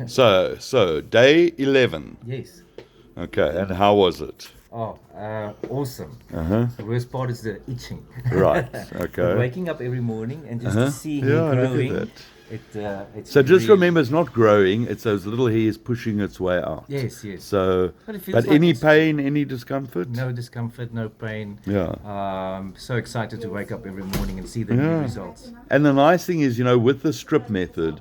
So day 11. Yes. Okay, and how was it? Oh, awesome. Uh-huh. The worst part is the itching. Right, But okay. waking up every morning and just to see Yeah, hair look at growing, that. it's So just really, remember, it's not growing, it's those little hairs pushing its way out. Yes, yes. So, But it feels but like any it's pain, any discomfort? no discomfort, no pain. Yeah. So excited to wake up every morning and see the new Yeah. results. And the nice thing is, with the strip method,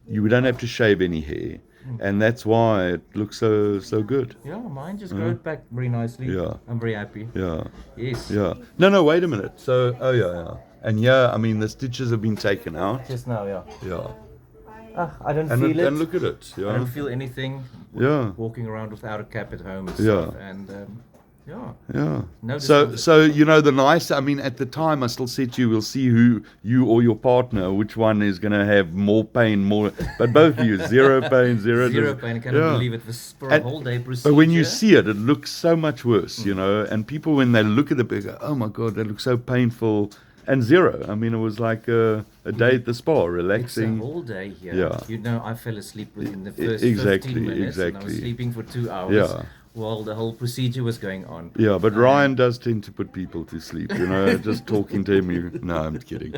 you don't have to shave any hair. And that's why it looks so good. Yeah, mine just growed back very nicely. Yeah. I'm very happy. Yeah. Yes. Yeah. No, wait a minute. So, oh yeah. And yeah, I mean, the stitches have been taken out. Just now, yeah. Yeah. I don't And, feel it. and look at it. I Yeah. don't feel anything. Yeah. Walking around without a cap at home and Yeah. stuff. And yeah. Yeah. No So, discomfort. the nice, I mean, at the time, I still said to you, we'll see who, you or your partner, which one is going to have more pain, but both of you, zero pain, Zero pain. I cannot believe it was for a whole day procedure. But when you see it, it looks so much worse, and people, when they look at it, they go, oh my God, that looks so painful. And zero. I mean, it was like a day at the spa, relaxing. It's a whole day here. Yeah. I fell asleep within the first Exactly, 15 minutes. And I was exactly. sleeping for 2 hours Yeah. while the whole procedure was going on. Yeah, but Ryan does tend to put people to sleep, just talking to him. No, I'm kidding.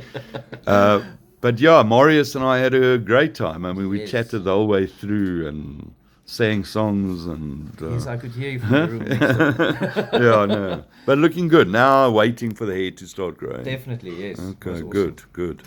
But yeah, Marius and I had a great time. I mean, we Yes. chatted the whole way through and sang songs and... Yes, I could hear you from the room next door. yeah, no. But looking good. Now waiting for the hair to start growing. Definitely, yes. It was Okay, awesome. good.